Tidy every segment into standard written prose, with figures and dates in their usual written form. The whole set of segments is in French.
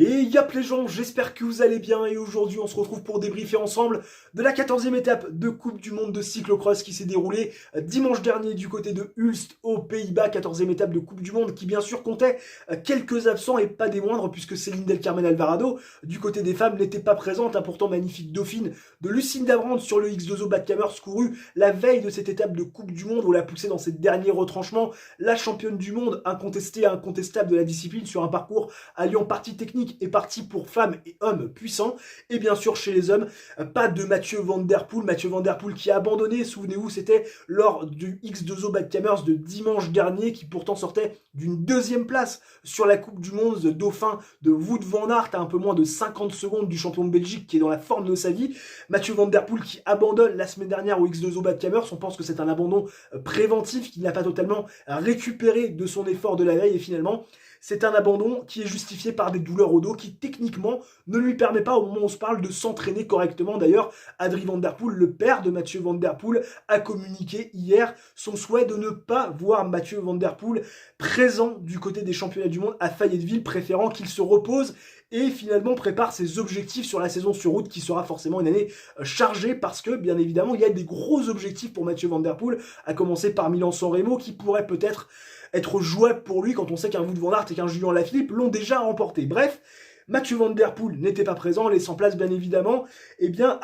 Et yap les gens, j'espère que vous allez bien et aujourd'hui on se retrouve pour débriefer ensemble de la 14e étape de Coupe du Monde de cyclocross qui s'est déroulée dimanche dernier du côté de Hulst aux Pays-Bas, 14e étape de Coupe du Monde qui bien sûr comptait quelques absents et pas des moindres puisque Céline Del Carmen Alvarado du côté des femmes n'était pas présente, pourtant magnifique dauphine de Lucinda Brand sur le X2O Badkamers couru la veille de cette étape de Coupe du Monde où elle a poussé dans ses derniers retranchements la championne du monde incontestée et incontestable de la discipline sur un parcours alliant partie technique est parti pour femmes et hommes puissants. Et bien sûr, chez les hommes, pas de Mathieu Van Der Poel. Mathieu Van Der Poel qui a abandonné, souvenez-vous, c'était lors du X2O Badkamers de dimanche dernier, qui pourtant sortait d'une deuxième place sur la Coupe du Monde, dauphin de Wout van Aert, à un peu moins de 50 secondes du champion de Belgique qui est dans la forme de sa vie. Mathieu Van Der Poel qui abandonne la semaine dernière au X2O Badkamers. On pense que c'est un abandon préventif, qu'il n'a pas totalement récupéré de son effort de la veille et finalement, c'est un abandon qui est justifié par des douleurs au dos qui techniquement ne lui permet pas au moment où on se parle de s'entraîner correctement. D'ailleurs, Adrie Van Der Poel, le père de Mathieu Van Der Poel, a communiqué hier son souhait de ne pas voir Mathieu Van Der Poel présent du côté des championnats du monde à Fayetteville, préférant qu'il se repose et finalement prépare ses objectifs sur la saison sur route qui sera forcément une année chargée parce que bien évidemment il y a des gros objectifs pour Mathieu Van Der Poel, à commencer par Milan-San Remo qui pourrait peut-être être jouable pour lui quand on sait qu'un Wout van Aert et qu'un Julien Lafilippe l'ont déjà remporté. Bref, Mathieu Van Der Poel n'était pas présent, laissant place bien évidemment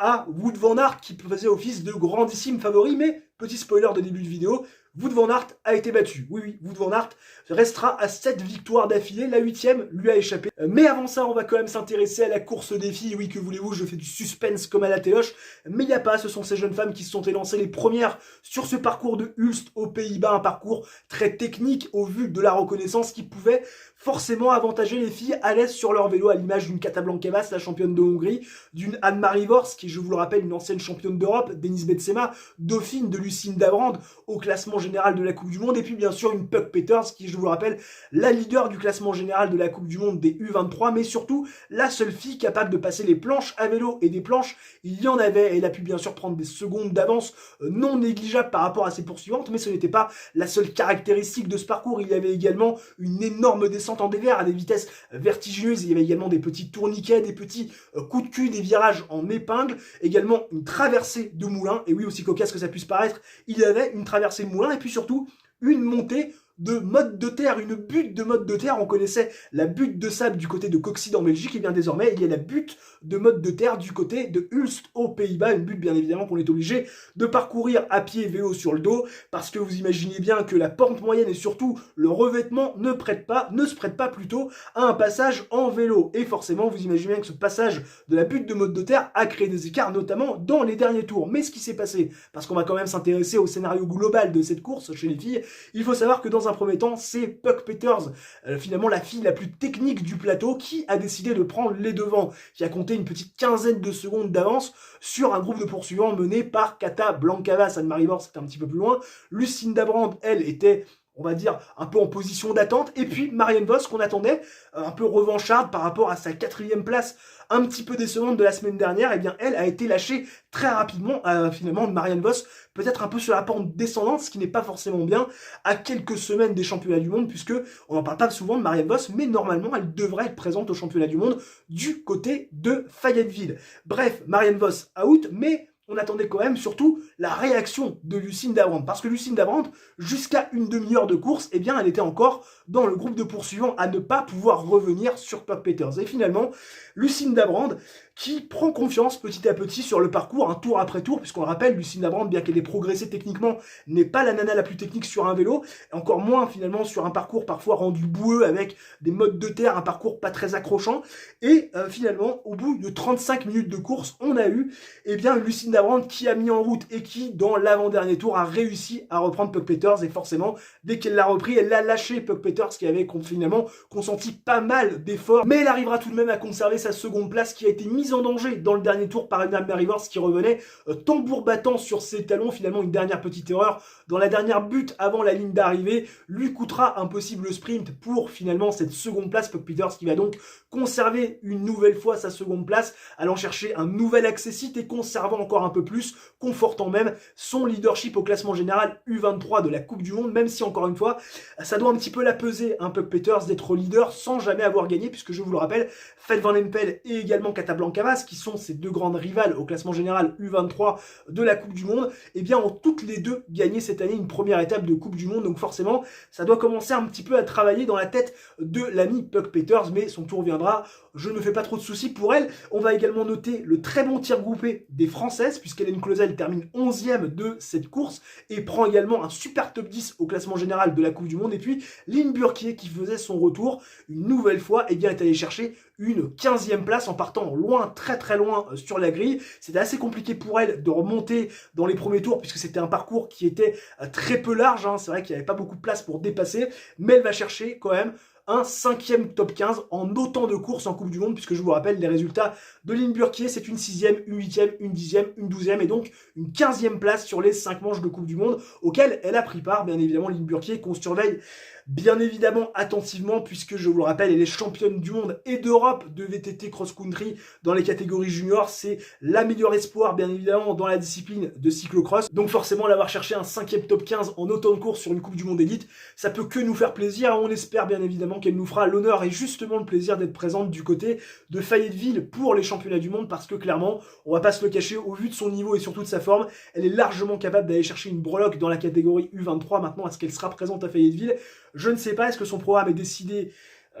à Wout van Aert qui faisait office de grandissime favori, mais petit spoiler de début de vidéo, Wout van Aert a été battu. Oui, Wout van Aert restera à 7 victoires d'affilée, la 8e lui a échappé. Mais avant ça, on va quand même s'intéresser à la course des filles. Oui, que voulez-vous, je fais du suspense comme à la téloche, mais il n'y a pas, ce sont ces jeunes femmes qui se sont élancées les premières sur ce parcours de Hulst aux Pays-Bas, un parcours très technique au vu de la reconnaissance qui pouvait forcément avantager les filles à l'aise sur leur vélo, à l'image d'une Kata Blanquevas, la championne de Hongrie, d'une Anne-Marie Worst, qui, je vous le rappelle, une ancienne championne d'Europe, Denise Betsema, dauphine de Lucinda Brand au classement général de la Coupe du Monde, et puis bien sûr une Puck Peters, qui, je vous le rappelle, la leader du classement général de la Coupe du Monde des U23, mais surtout la seule fille capable de passer les planches à vélo, et des planches, il y en avait, elle a pu bien sûr prendre des secondes d'avance non négligeables par rapport à ses poursuivantes, mais ce n'était pas la seule caractéristique de ce parcours, il y avait également une énorme descente en dévers à des vitesses vertigineuses, il y avait également des petits tourniquets, des petits coups de cul, des virages en épingle, également une traversée de moulin, et oui, aussi cocasse que ça puisse paraître, il y avait une traversée de moulin, et puis surtout une montée de mode de terre, une butte de mode de terre. On connaissait la butte de sable du côté de Coxide en Belgique, et bien désormais il y a la butte de mode de terre du côté de Hulst aux Pays-Bas, une butte bien évidemment qu'on est obligé de parcourir à pied et vélo sur le dos, parce que vous imaginez bien que la pente moyenne et surtout le revêtement ne se prête pas plutôt à un passage en vélo, et forcément vous imaginez bien que ce passage de la butte de mode de terre a créé des écarts, notamment dans les derniers tours. Mais ce qui s'est passé, parce qu'on va quand même s'intéresser au scénario global de cette course chez les filles, il faut savoir que dans un premier temps, c'est Puck Peters, finalement la fille la plus technique du plateau, qui a décidé de prendre les devants, qui a compté une petite quinzaine de secondes d'avance sur un groupe de poursuivants mené par Kata Blanquevas. Anne-Marie Worst, c'était un petit peu plus loin. Lucinda Brand, elle, était, on va dire, un peu en position d'attente. Et puis Marianne Vos, qu'on attendait un peu revancharde par rapport à sa 4e place, un petit peu décevante de la semaine dernière, et bien elle a été lâchée très rapidement, finalement, Marianne Vos, peut-être un peu sur la pente descendante, ce qui n'est pas forcément bien, à quelques semaines des championnats du monde, puisque on n'en parle pas souvent de Marianne Vos, mais normalement elle devrait être présente aux championnats du monde du côté de Fayetteville. Bref, Marianne Vos out, mais on attendait quand même surtout la réaction de Lucinda Brand, parce que Lucinda Brand, jusqu'à une demi-heure de course, eh bien elle était encore dans le groupe de poursuivants à ne pas pouvoir revenir sur Puck Peters. Et finalement, Lucinda Brand qui prend confiance petit à petit sur le parcours, un tour après tour, puisqu'on le rappelle, Lucinda Brand, bien qu'elle ait progressé techniquement, n'est pas la nana la plus technique sur un vélo, et encore moins finalement sur un parcours parfois rendu boueux avec des modes de terre, un parcours pas très accrochant, et finalement, au bout de 35 minutes de course, on a eu Lucinda Brand qui a mis en route et qui, dans l'avant-dernier tour, a réussi à reprendre Puck Peters, et forcément, dès qu'elle l'a repris, elle l'a lâché, Puck Peters, qui avait finalement consenti pas mal d'efforts, mais elle arrivera tout de même à conserver sa seconde place qui a été mise en danger dans le dernier tour par Anne-Marie Worst qui revenait tambour battant sur ses talons. Finalement, une dernière petite erreur dans la dernière butte avant la ligne d'arrivée lui coûtera un possible sprint pour finalement cette seconde place. Puck Peters qui va donc conserver une nouvelle fois sa seconde place, allant chercher un nouvel accessite et conservant encore un peu plus, confortant même son leadership au classement général U23 de la Coupe du Monde, même si encore une fois, ça doit un petit peu la peser un peu Peters d'être leader sans jamais avoir gagné, puisque je vous le rappelle, Fed Van Empel et également Casablancas, qui sont ces deux grandes rivales au classement général U23 de la Coupe du Monde, eh bien ont toutes les deux gagné cette année une première étape de Coupe du Monde, donc forcément, ça doit commencer un petit peu à travailler dans la tête de l'ami Puck Peters, mais son tour viendra, je ne me fais pas trop de soucis pour elle. On va également noter le très bon tir groupé des Françaises, puisqu'Hélène Clausel termine 11e de cette course et prend également un super top 10 au classement général de la Coupe du Monde. Et puis Lynn Burkier qui faisait son retour une nouvelle fois, eh bien, est allée chercher une 15e place en partant loin, très très loin sur la grille. C'était assez compliqué pour elle de remonter dans les premiers tours puisque c'était un parcours qui était très peu large, hein. C'est vrai qu'il n'y avait pas beaucoup de place pour dépasser, mais elle va chercher quand même un 5e top 15 en autant de courses en Coupe du Monde, puisque je vous rappelle les résultats de Lynn Burkier, c'est une 6e, une 8e, une 10e, une 12e et donc une 15e place sur les 5 manches de Coupe du Monde auxquelles elle a pris part, bien évidemment Lynn Burkier qu'on surveille bien évidemment attentivement, puisque je vous le rappelle, elle est championne du monde et d'Europe de VTT cross-country dans les catégories juniors. C'est la meilleure espoir, bien évidemment, dans la discipline de cyclocross. Donc forcément, l'avoir cherché un 5e top 15 en autant de courses sur une Coupe du Monde élite, ça peut que nous faire plaisir. On espère bien évidemment qu'elle nous fera l'honneur et justement le plaisir d'être présente du côté de Fayetteville pour les championnats du monde, parce que clairement, on va pas se le cacher, au vu de son niveau et surtout de sa forme, elle est largement capable d'aller chercher une breloque dans la catégorie U23. Maintenant, est-ce qu'elle sera présente à Fayetteville? Je ne sais pas, est-ce que son programme est décidé?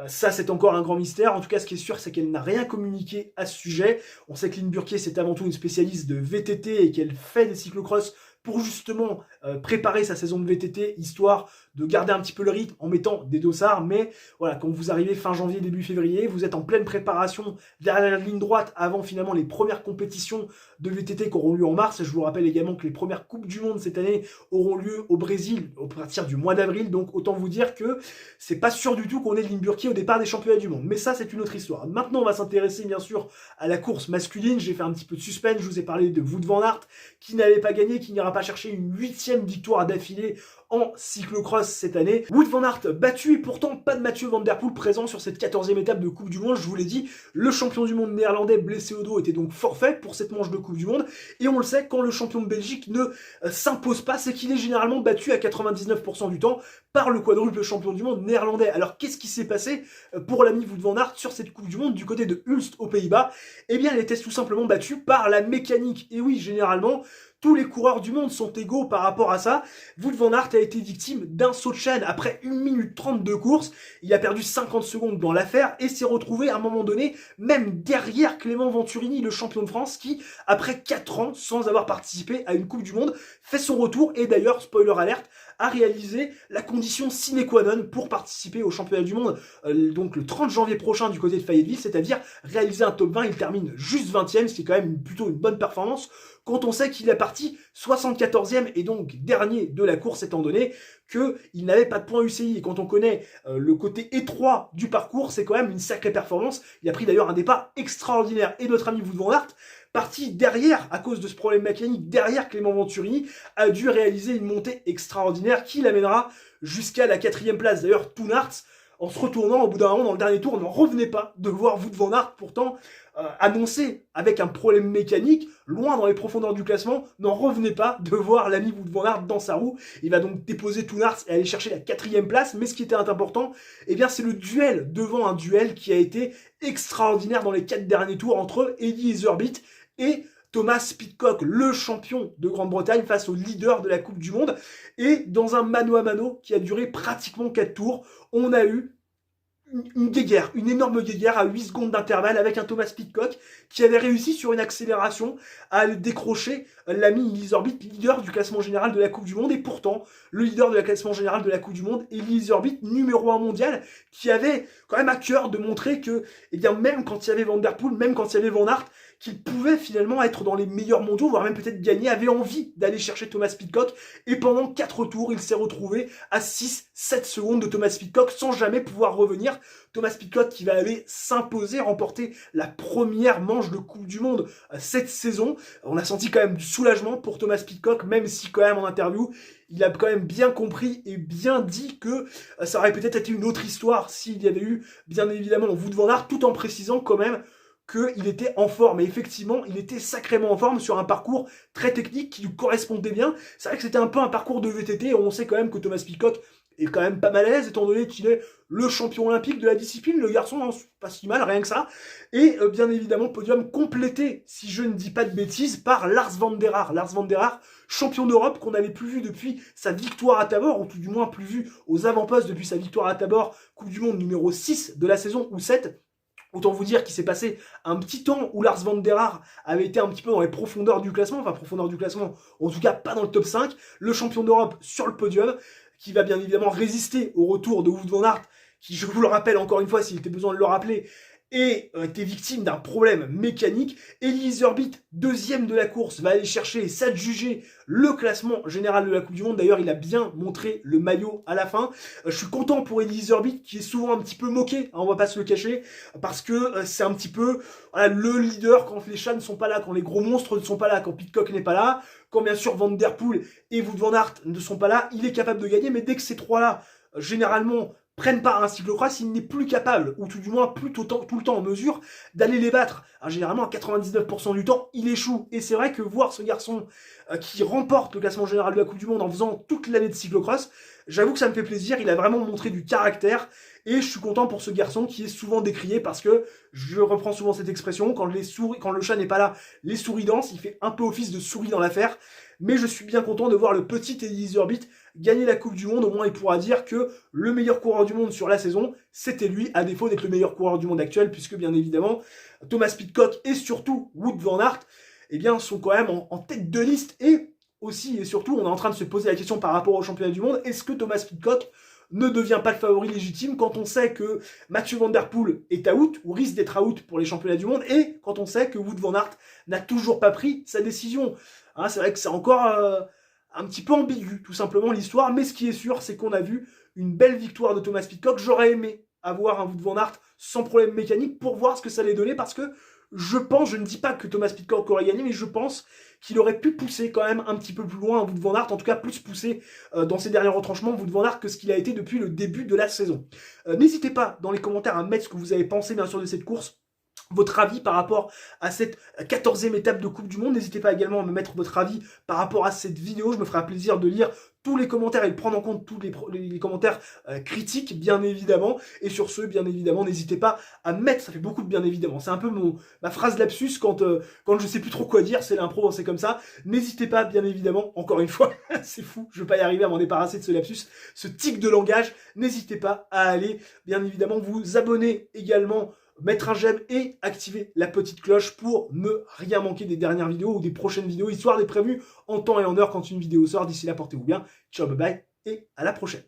Ça, c'est encore un grand mystère. En tout cas, ce qui est sûr, c'est qu'elle n'a rien communiqué à ce sujet. On sait que Lynn Burkier, c'est avant tout une spécialiste de VTT et qu'elle fait des cyclocross pour justement préparer sa saison de VTT, histoire de garder un petit peu le rythme en mettant des dossards. Mais voilà, quand vous arrivez fin janvier, début février, vous êtes en pleine préparation derrière la ligne droite avant finalement les premières compétitions de VTT qui auront lieu en mars. Je vous rappelle également que les premières Coupes du Monde cette année auront lieu au Brésil à partir du mois d'avril. Donc autant vous dire que c'est pas sûr du tout qu'on ait Lynn Burkier au départ des championnats du monde. Mais ça, c'est une autre histoire. Maintenant, on va s'intéresser bien sûr à la course masculine. J'ai fait un petit peu de suspense. Je vous ai parlé de Wout van Aert qui n'avait pas gagné, qui n'ira pas chercher une 8e victoire d'affilée en cyclocross cette année. Wout van Aert battu et pourtant pas de Mathieu Van Der Poel présent sur cette 14e étape de Coupe du Monde. Je vous l'ai dit, le champion du monde néerlandais blessé au dos était donc forfait pour cette manche de Coupe du Monde. Et on le sait, quand le champion de Belgique ne s'impose pas, c'est qu'il est généralement battu à 99% du temps par le quadruple champion du monde néerlandais. Alors qu'est-ce qui s'est passé pour l'ami Wout van Aert sur cette Coupe du Monde du côté de Hulst aux Pays-Bas? Eh bien, il était tout simplement battu par la mécanique. Et oui, généralement, tous les coureurs du monde sont égaux par rapport à ça. Wout van Aert a été victime d'un saut de chaîne après 1 minute 30 de course. Il a perdu 50 secondes dans l'affaire et s'est retrouvé à un moment donné même derrière Clément Venturini, le champion de France, qui, après 4 ans sans avoir participé à une Coupe du Monde, fait son retour et d'ailleurs, spoiler alerte, a réalisé la condition sine qua non pour participer au championnat du monde, donc le 30 janvier prochain du côté de Fayetteville, c'est-à-dire réaliser un top 20. Il termine juste 20e, ce qui est quand même plutôt une bonne performance quand on sait qu'il est parti 74e et donc dernier de la course, étant donné qu'il n'avait pas de points UCI. Et quand on connaît le côté étroit du parcours, c'est quand même une sacrée performance. Il a pris d'ailleurs un départ extraordinaire. Et notre ami Wout van Aert, parti derrière, à cause de ce problème mécanique, derrière Clément Venturini, a dû réaliser une montée extraordinaire qui l'amènera jusqu'à la 4e place. D'ailleurs, Toon Aert, en se retournant au bout d'un moment dans le dernier tour, n'en revenait pas de voir Wout van Aert pourtant annoncé avec un problème mécanique, loin dans les profondeurs du classement, n'en revenait pas de voir l'ami Wout van Aert dans sa roue. Il va donc déposer Toon Aert et aller chercher la 4e place, mais ce qui était important, eh bien c'est le duel devant un duel qui a été extraordinaire dans les 4 derniers tours entre Eddie Iserbyt et Thomas Pidcock, le champion de Grande-Bretagne face au leader de la Coupe du Monde. Et dans un mano à mano qui a duré pratiquement 4 tours, on a eu une guéguerre, une énorme guéguerre à 8 secondes d'intervalle avec un Thomas Pidcock qui avait réussi sur une accélération à décrocher l'ami Iserbyt, leader du classement général de la Coupe du Monde. Et pourtant, le leader de la classement général de la Coupe du Monde, Elie Iserbyt, numéro 1 mondial, qui avait quand même à cœur de montrer que, eh bien, même quand il y avait Van Der Poel, même quand il y avait Van Aert, qu'il pouvait finalement être dans les meilleurs mondiaux, voire même peut-être gagner, avait envie d'aller chercher Thomas Pidcock. Et pendant 4 tours, il s'est retrouvé à 6-7 secondes de Thomas Pidcock sans jamais pouvoir revenir. Thomas Pidcock qui va aller s'imposer, remporter la première manche de Coupe du Monde cette saison. On a senti quand même du soulagement pour Thomas Pidcock, même si quand même en interview, il a quand même bien compris et bien dit que ça aurait peut-être été une autre histoire s'il y avait eu, bien évidemment, Wout van Aert, tout en précisant quand même qu'il était en forme. Et effectivement, il était sacrément en forme sur un parcours très technique qui lui correspondait bien. C'est vrai que c'était un peu un parcours de VTT. On sait quand même que Thomas Pidcock est quand même pas mal à l'aise, étant donné qu'il est le champion olympique de la discipline, le garçon, hein, pas si mal, rien que ça. Et bien évidemment, podium complété, si je ne dis pas de bêtises, par Lars van der Haar. Lars van der Haar, champion d'Europe, qu'on n'avait plus vu depuis sa victoire à Tabor, ou tout du moins plus vu aux avant-postes depuis sa victoire à Tabor, Coupe du Monde numéro 6 de la saison, ou 7. Autant vous dire qu'il s'est passé un petit temps où Lars van der Haar avait été un petit peu dans les profondeurs du classement, enfin profondeur du classement, en tout cas pas dans le top 5, le champion d'Europe sur le podium, qui va bien évidemment résister au retour de Wout van Aert, qui, je vous le rappelle encore une fois, s'il était besoin de le rappeler, et était victime d'un problème mécanique. Elise Herbit, deuxième de la course, va aller chercher et s'adjuger le classement général de la Coupe du Monde. D'ailleurs, il a bien montré le maillot à la fin. Je suis content pour Elise Herbit, qui est souvent un petit peu moqué, hein, on va pas se le cacher, parce que c'est un petit peu voilà, le leader quand les chats ne sont pas là, quand les gros monstres ne sont pas là, quand Pidcock n'est pas là, quand bien sûr Van Der Poel et Wout van Aert ne sont pas là, il est capable de gagner, mais dès que ces trois-là, généralement, prennent part à un cyclocross, il n'est plus capable, ou tout du moins plus tout le temps en mesure, d'aller les battre. Alors, généralement, à 99% du temps, il échoue. Et c'est vrai que voir ce garçon qui remporte le classement général de la Coupe du Monde en faisant toute l'année de cyclocross, j'avoue que ça me fait plaisir. Il a vraiment montré du caractère. Et je suis content pour ce garçon qui est souvent décrié parce que, je reprends souvent cette expression, quand le chat n'est pas là, les souris dansent. Il fait un peu office de souris dans l'affaire. Mais je suis bien content de voir le petit Elise Herbit gagner la Coupe du Monde. Au moins, il pourra dire que le meilleur coureur du monde sur la saison, c'était lui, à défaut d'être le meilleur coureur du monde actuel, puisque bien évidemment, Thomas Pidcock et surtout Wout van Aert, eh bien, sont quand même en tête de liste. Et aussi et surtout, on est en train de se poser la question par rapport au championnat du monde, est-ce que Thomas Pidcock ne devient pas le favori légitime quand on sait que Mathieu Van Der Poel est out, ou risque d'être out pour les championnats du monde, et quand on sait que Wout van Aert n'a toujours pas pris sa décision. Hein, c'est vrai que c'est encore un petit peu ambigu, tout simplement, l'histoire, mais ce qui est sûr, c'est qu'on a vu une belle victoire de Thomas Pidcock. J'aurais aimé avoir un Wout van Aert sans problème mécanique pour voir ce que ça allait donner, parce que je pense, je ne dis pas que Thomas Pidcock aurait gagné, mais je pense qu'il aurait pu pousser quand même un petit peu plus loin Wout van Aert, en tout cas plus pousser dans ses derniers retranchements Wout van Aert que ce qu'il a été depuis le début de la saison. N'hésitez pas dans les commentaires à mettre ce que vous avez pensé bien sûr de cette course, votre avis par rapport à cette 14e étape de Coupe du Monde. N'hésitez pas également à me mettre votre avis par rapport à cette vidéo. Je me ferai un plaisir de lire tous les commentaires et de prendre en compte tous les commentaires critiques, bien évidemment. Et sur ce, bien évidemment, n'hésitez pas à mettre, ça fait beaucoup de bien évidemment. C'est un peu ma phrase lapsus quand je sais plus trop quoi dire, c'est l'impro, c'est comme ça. N'hésitez pas, bien évidemment, encore une fois, c'est fou, je vais pas y arriver à m'en débarrasser de ce lapsus, ce tic de langage. N'hésitez pas à aller, bien évidemment, vous abonner également, mettre un j'aime et activer la petite cloche pour ne rien manquer des dernières vidéos ou des prochaines vidéos, histoire d'être prévu en temps et en heure quand une vidéo sort. D'ici là, portez-vous bien. Ciao, bye bye et à la prochaine.